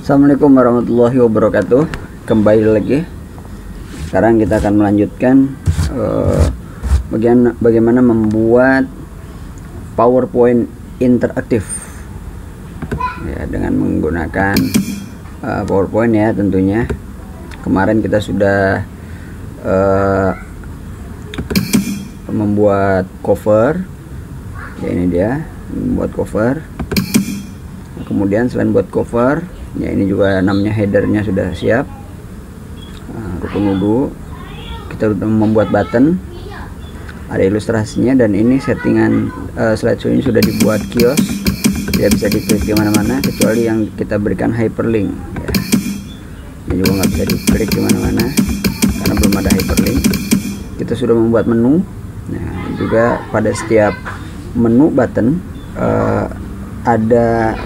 Assalamualaikum warahmatullahi wabarakatuh. Kembali lagi. Sekarang kita akan melanjutkan bagaimana membuat PowerPoint interaktif ya, dengan menggunakan PowerPoint ya tentunya. Kemarin kita sudah membuat cover ya, ini dia membuat cover. Kemudian selain buat cover ya, ini juga namanya headernya sudah siap. Rukun wudhu, kita sudah membuat button, ada ilustrasinya, dan ini settingan slideshow ini sudah dibuat kios, tidak bisa diklik di mana-mana kecuali yang kita berikan hyperlink ya. Ini juga nggak bisa diklik di mana-mana karena belum ada hyperlink. Kita sudah membuat menu. Nah, juga pada setiap menu button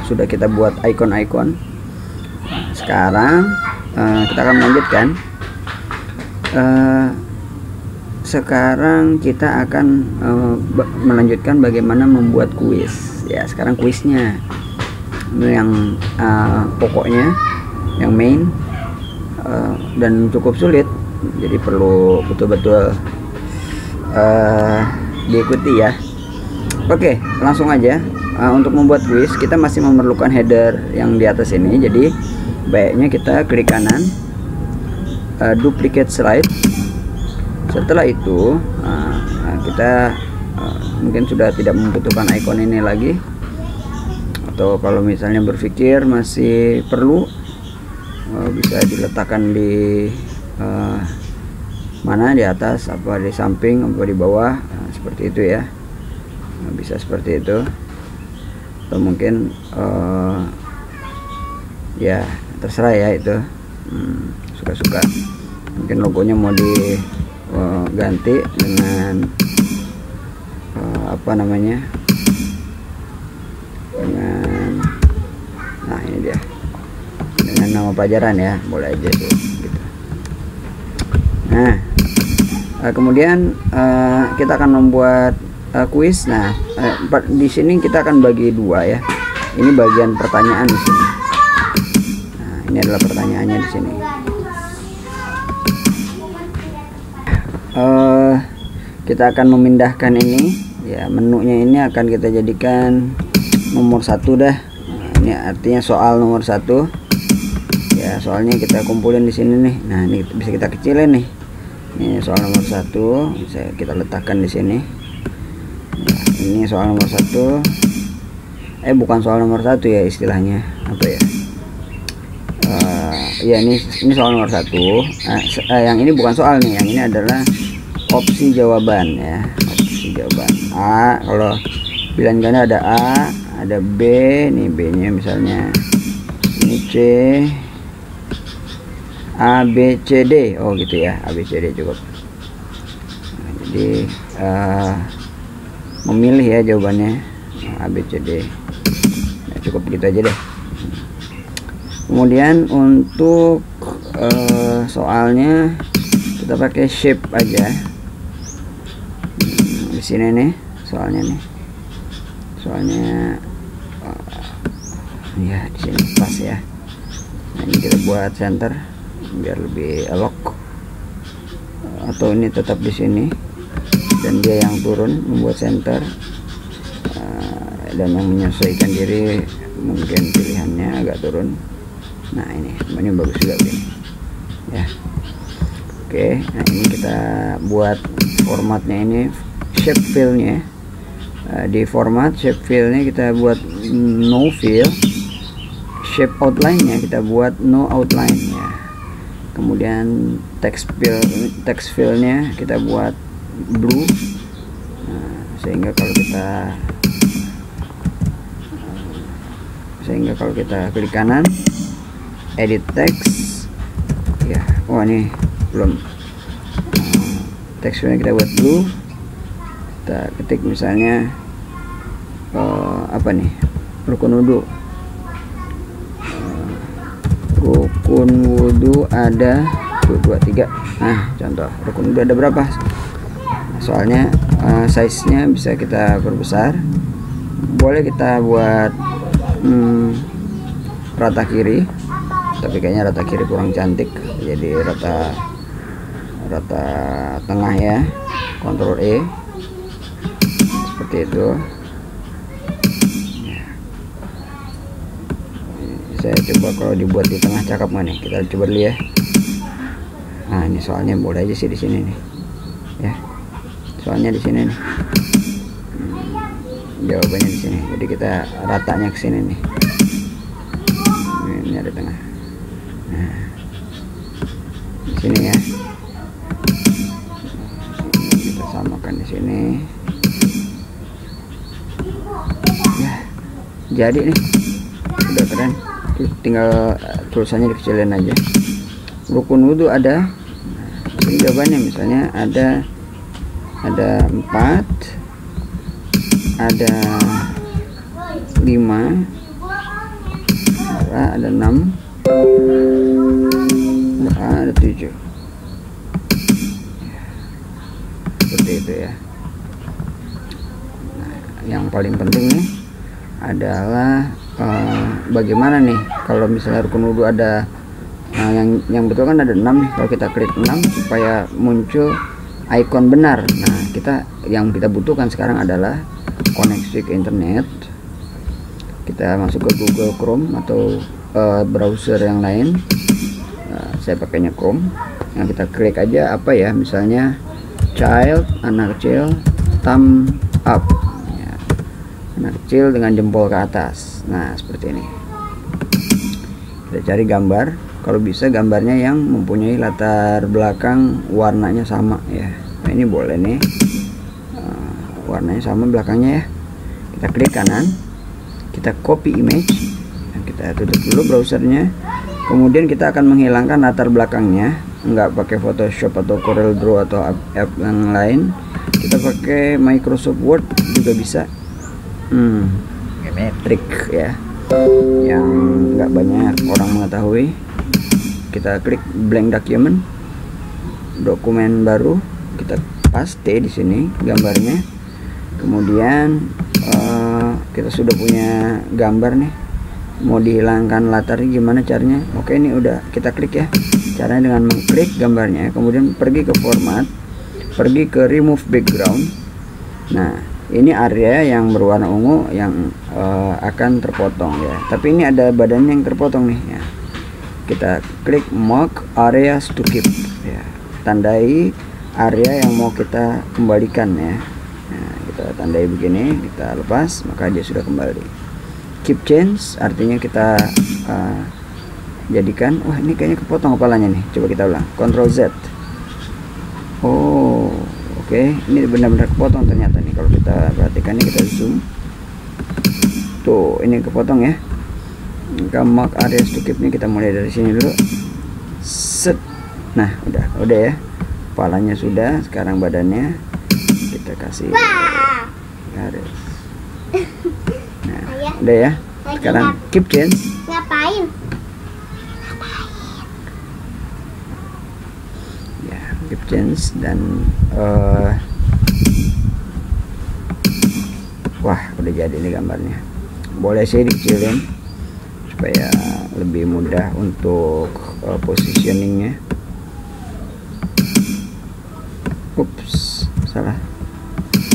sudah kita buat icon-icon. Sekarang kita akan melanjutkan. Sekarang kita akan melanjutkan bagaimana membuat kuis ya. Sekarang kuisnya yang pokoknya, yang main, dan cukup sulit, jadi perlu betul-betul diikuti ya. Oke, langsung aja. Untuk membuat kuis kita masih memerlukan header yang di atas ini, jadi baiknya kita klik kanan, duplicate slide. Setelah itu kita mungkin sudah tidak membutuhkan icon ini lagi, atau kalau misalnya berpikir masih perlu, bisa diletakkan di mana, di atas apa di samping apa di bawah, seperti itu ya. Bisa seperti itu, atau mungkin ya terserah ya, itu suka-suka. Mungkin logonya mau diganti dengan apa namanya, dengan, nah ini dia, dengan nama pelajaran ya, boleh aja tuh gitu. Nah, kemudian kita akan membuat kuis. Nah, di sini kita akan bagi dua ya. Ini bagian pertanyaan di sini. Nah, ini adalah pertanyaannya di sini. Kita akan memindahkan ini ya, menunya ini akan kita jadikan nomor 1 dah. Nah, ini artinya soal nomor 1 ya, soalnya kita kumpulin di sini nih. Nah, ini bisa kita kecilin nih. Ini soal nomor 1 bisa kita letakkan di sini. Nah, ini soal nomor 1. Bukan soal nomor 1 ya, istilahnya apa ya? Ya ini soal nomor 1. Yang ini bukan soal nih, yang ini adalah opsi jawaban ya, opsi jawaban. A, kalau pilihan ganda ada A, ada B, nih B nya misalnya ini C, A B C D, oh gitu ya, A B C D cukup. Nah, jadi memilih ya jawabannya, A B C D. Nah, cukup begitu aja deh. Kemudian untuk soalnya kita pakai shape aja. Di sini nih soalnya ya di sini pas ya. Nah, ini kita buat center biar lebih elok, atau ini tetap di sini dan dia yang turun membuat center, dan yang menyesuaikan diri mungkin pilihannya agak turun. Nah, ini bagus juga begini ya. Oke, nah ini kita buat formatnya, ini shape fill-nya. Di format shape fill-nya kita buat no fill, shape outline-nya kita buat no outline ya. Kemudian text fill-nya kita buat blue. Nah, sehingga kalau kita klik kanan, edit text ya, oh ini belum, teksturnya kita buat blue. Kita ketik misalnya apa nih, rukun wudhu, rukun wudhu ada 1, 2, 3. Nah, contoh rukun wudhu ada berapa, soalnya size nya bisa kita perbesar, boleh kita buat rata kiri tapi kayaknya rata kiri kurang cantik, jadi rata tengah ya. Ctrl E seperti itu. Saya coba kalau dibuat di tengah cakep nggak nih, kita coba dulu ya. Nah ini soalnya boleh aja sih di sini nih ya, soalnya di sini nih. Jawabannya di sini, jadi kita ratanya ke sini nih. Ini ada tengah. Nah di sini ya, kita samakan di sini ya, jadi nih udah keren. Tinggal tulisannya dikecilin aja. Rukun wudhu ada. Nah, ini jawabannya misalnya ada 4, ada 5, ada 6, ada 7. Seperti itu ya. Nah, yang paling penting nih adalah bagaimana nih kalau misalnya rukun wudhu ada yang betul kan ada 6 nih. Kalau kita klik 6 supaya muncul ikon benar. Nah yang kita butuhkan sekarang adalah koneksi ke internet. Kita masuk ke Google Chrome atau browser yang lain. Saya pakainya Chrome. Nah kita klik aja apa ya, misalnya child, anak kecil, thumb up ya, anak kecil dengan jempol ke atas. Nah seperti ini. Kita cari gambar, kalau bisa gambarnya yang mempunyai latar belakang warnanya sama ya. Nah ini boleh nih, warnanya sama belakangnya ya. Kita klik kanan, kita copy image, nah, kita tutup dulu browsernya. Kemudian kita akan menghilangkan latar belakangnya, nggak pakai Photoshop atau Corel Draw atau app yang lain. Kita pakai Microsoft Word juga bisa. Trik ya yang nggak banyak orang mengetahui. Kita klik blank document, dokumen baru, kita paste di sini gambarnya. Kemudian kita sudah punya gambar nih, mau dihilangkan latarnya gimana caranya? Oke, ini udah kita klik ya. Caranya dengan mengklik gambarnya, kemudian pergi ke format, pergi ke remove background. Nah ini area yang berwarna ungu yang akan terpotong ya, tapi ini ada badannya yang terpotong nih ya. Kita klik mark areas to keep ya, tandai area yang mau kita kembalikan ya. Nah, kita tandai begini, kita lepas, maka dia sudah kembali. Keep change artinya kita jadikan. Wah ini kayaknya kepotong kepalanya nih, coba kita ulang, Ctrl Z. Oh oke, ini benar-benar kepotong ternyata nih. Kalau kita perhatikan ini, kita zoom tuh, ini kepotong ya. Mark areas to keep nih, kita mulai dari sini dulu. Set. Nah udah ya, kepalanya sudah, sekarang badannya kita kasih garis. Nah udah ya, sekarang keep change. Ngapain? Ya keep change dan wah udah jadi nih gambarnya. Boleh sih dikecilin supaya lebih mudah untuk positioningnya. Ups, salah.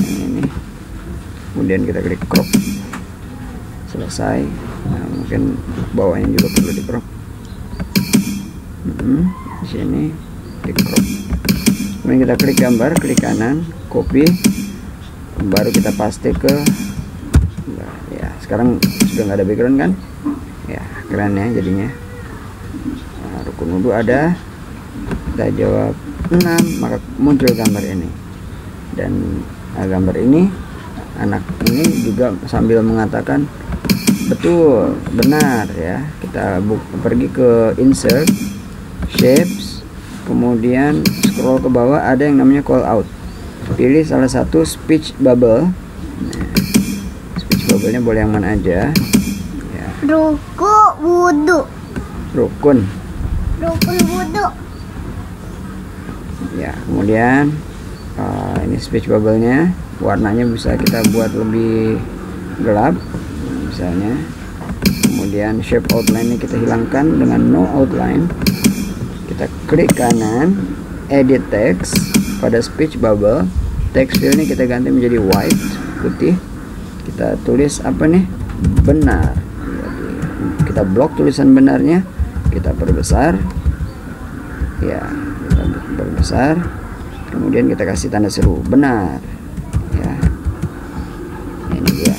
Yang ini. Kemudian kita klik crop. Selesai. Nah, mungkin bawahnya juga perlu di crop. Di sini di crop. Kemudian kita klik gambar, klik kanan, copy, baru kita paste ke. Ya, sekarang sudah nggak ada background kan? Ya, keren ya jadinya. Nah, rukun wudhu ada. Kita jawab 6, maka muncul gambar ini. Dan gambar ini, anak ini juga sambil mengatakan betul, benar ya. Kita pergi ke insert, shapes, kemudian scroll ke bawah, ada yang namanya call out. Pilih salah satu speech bubble. Nah, speech bubble-nya boleh yang mana aja ya. Rukun wudhu. Rukun Wudhu. Ya, kemudian ini speech bubble-nya, warnanya bisa kita buat lebih gelap misalnya. Kemudian shape outline-nya kita hilangkan dengan no outline. Kita klik kanan, edit text. Pada speech bubble, text field-nya kita ganti menjadi white, putih. Kita tulis apa nih? Benar. Kita blok tulisan benarnya, kita perbesar. Ya, kita perbesar. Kemudian kita kasih tanda seru, benar. Ya. Ini dia.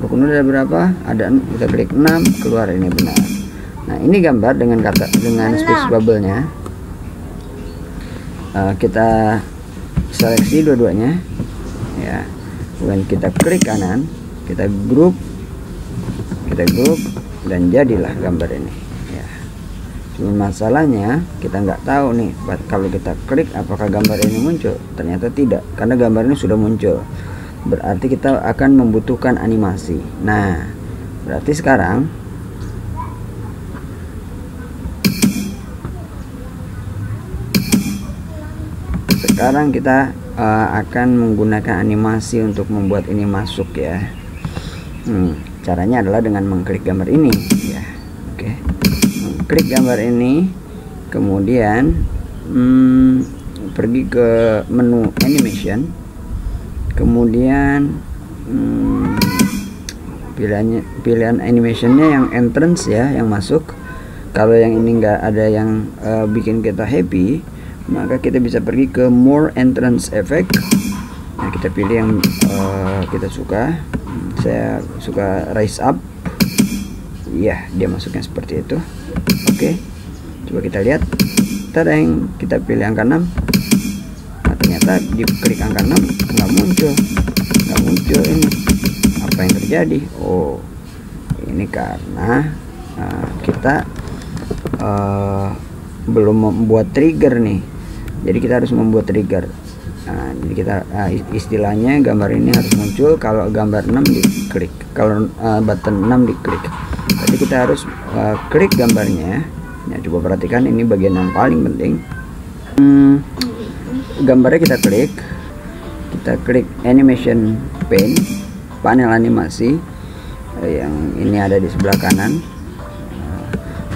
Rukun udah berapa? Ada, kita klik 6, keluar ini benar. Nah, ini gambar dengan speech bubble-nya. Kita seleksi dua-duanya. Ya. Kemudian kita klik kanan, kita grup, dan jadilah gambar ini. Ya. Cuma masalahnya kita nggak tahu nih, kalau kita klik apakah gambar ini muncul. Ternyata tidak, karena gambar ini sudah muncul. Berarti kita akan membutuhkan animasi. Nah, berarti sekarang kita akan menggunakan animasi untuk membuat ini masuk ya. Caranya adalah dengan mengklik gambar ini ya. Oke. Mengklik gambar ini, kemudian pergi ke menu animation, kemudian pilihan animationnya yang entrance ya, yang masuk. Kalau yang ini enggak ada yang bikin kita happy, maka kita bisa pergi ke more entrance effect. Nah, kita pilih yang kita suka. Saya suka rise up. Ya, dia masuknya seperti itu. Oke. Coba kita lihat. Tadang, kita pilih angka 6. Nah, ternyata diklik angka 6 nggak muncul ini. Apa yang terjadi? Oh, ini karena kita belum membuat trigger nih. Jadi kita harus membuat trigger. Nah, jadi kita istilahnya gambar ini harus muncul kalau gambar 6 diklik, kalau button 6 diklik. Jadi kita harus klik gambarnya. Ya, coba perhatikan, ini bagian yang paling penting. Gambarnya kita klik animation pane, panel animasi yang ini ada di sebelah kanan.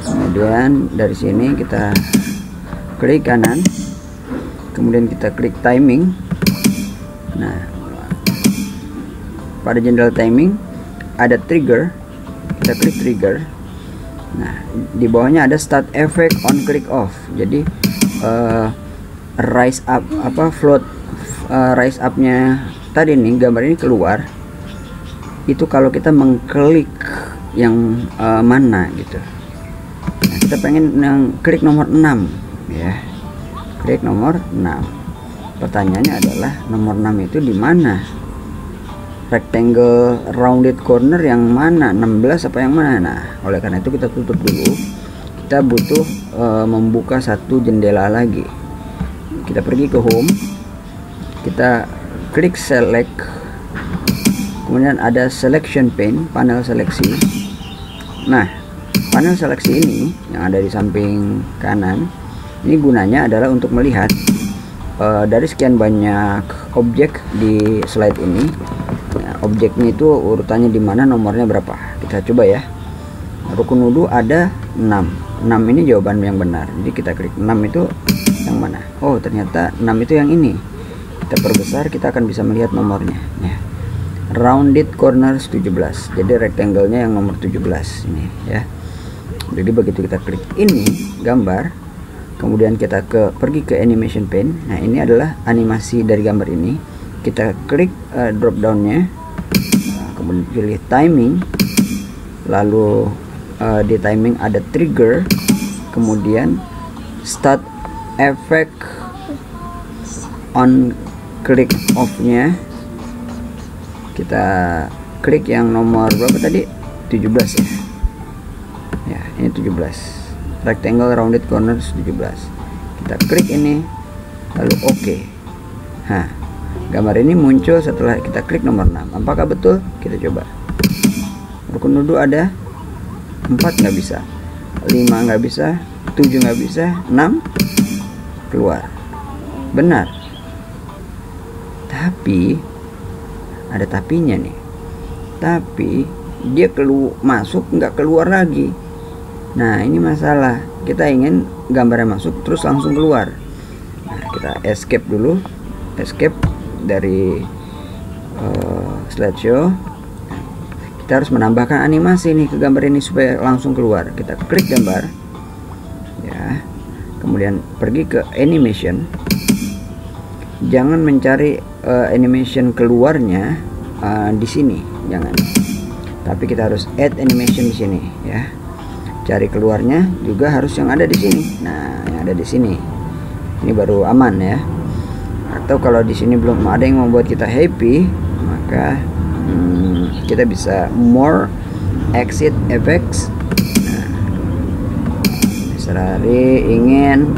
Kemudian dari sini kita klik kanan, kemudian kita klik timing. Nah, pada jendela timing ada trigger, kita klik trigger. Nah, di bawahnya ada start effect on click off. Jadi rise up float rise upnya tadi nih, gambar ini keluar itu kalau kita mengklik yang mana gitu. Nah, kita pengen klik nomor 6 ya. Klik nomor 6. Pertanyaannya adalah nomor 6 itu di mana? Rectangle rounded corner yang mana? 16 apa yang mana? Nah, oleh karena itu kita tutup dulu. Kita butuh membuka satu jendela lagi. Kita pergi ke home. Kita klik select. Kemudian ada selection pane, panel seleksi. Nah, panel seleksi ini yang ada di samping kanan, ini gunanya adalah untuk melihat dari sekian banyak objek di slide ini, ya, objeknya itu urutannya di mana, nomornya berapa. Kita coba ya. Rukun wudhu ada 6. 6 ini jawaban yang benar. Jadi kita klik 6 itu yang mana? Oh, ternyata 6 itu yang ini. Kita perbesar, kita akan bisa melihat nomornya ya. Rounded corners 17. Jadi rectangle-nya yang nomor 17 ini ya. Jadi begitu kita klik ini gambar, kemudian kita pergi ke animation pane. Nah, ini adalah animasi dari gambar ini. Kita klik drop down-nya, kemudian pilih timing, lalu di timing ada trigger, kemudian start effect on click off-nya. Kita klik yang nomor berapa tadi? 17 ya. Ya, ini 17. Rectangle rounded corners 17. Kita klik ini, lalu oke. Nah, gambar ini muncul setelah kita klik nomor 6. Apakah betul? Kita coba. Rukun wudhu ada 4 nggak bisa, 5 nggak bisa, 7 nggak bisa, 6 keluar. Benar. Tapi ada tapinya nih. Tapi dia masuk nggak keluar lagi. Nah ini masalah, kita ingin gambarnya masuk terus langsung keluar. Nah, kita escape dulu, escape dari slideshow. Kita harus menambahkan animasi nih ke gambar ini supaya langsung keluar. Kita klik gambar ya, kemudian pergi ke animation. Jangan mencari animation keluarnya di sini, jangan. Tapi kita harus add animation di sini ya. Cari keluarnya juga harus yang ada di sini. Nah, yang ada di sini. Ini baru aman ya. Atau kalau di sini belum ada yang membuat kita happy, maka kita bisa more exit effects. Nah, Serari ingin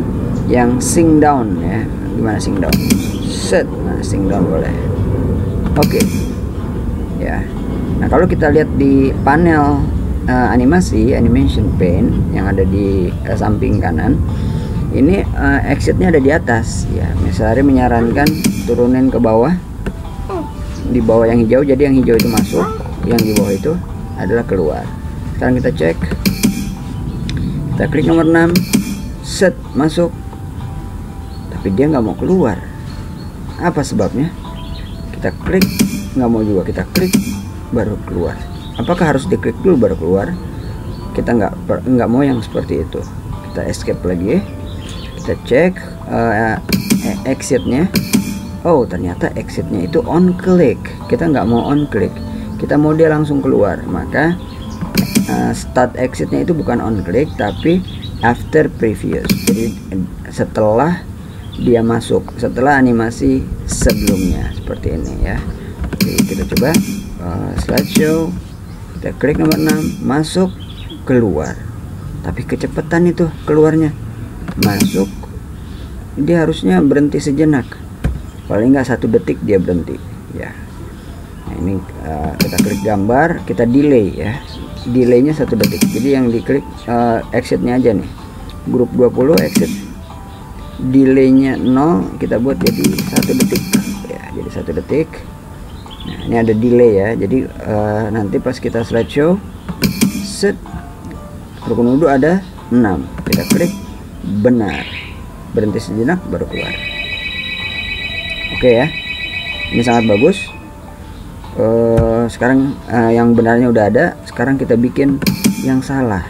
yang sing down ya. Gimana sing down? Set. Nah, sing down boleh. Oke. Ya. Nah, kalau kita lihat di panel animation pane yang ada di samping kanan, ini exitnya ada di atas ya. Misalnya menyarankan turunin ke bawah, di bawah yang hijau, jadi yang hijau itu masuk, yang di bawah itu adalah keluar. Sekarang kita cek, kita klik nomor 6, set, masuk, tapi dia nggak mau keluar. Apa sebabnya? Kita klik, nggak mau juga, kita klik baru keluar. Apakah harus diklik dulu baru keluar? Kita nggak mau yang seperti itu. Kita escape lagi, kita cek exitnya. Oh, ternyata exitnya itu on click. Kita nggak mau on click, kita mau dia langsung keluar. Maka start exitnya itu bukan on click tapi after previous. Jadi setelah dia masuk, setelah animasi sebelumnya, seperti ini ya. Jadi kita coba slideshow. Kita klik nomor 6, masuk, keluar. Tapi kecepatan itu keluarnya. Masuk, dia harusnya berhenti sejenak. Paling nggak 1 detik dia berhenti ya. Nah, ini kita klik gambar, kita delay ya. Delaynya 1 detik. Jadi yang diklik exitnya aja nih. Grup 20 exit. Delaynya 0, kita buat jadi 1 detik ya. Jadi 1 detik. Nah, ini ada delay ya. Jadi nanti pas kita slideshow, set, rukun wudhu ada 6. Kita klik benar, berhenti sejenak baru keluar. Oke ya, ini sangat bagus. Sekarang yang benarnya udah ada. Sekarang kita bikin yang salah.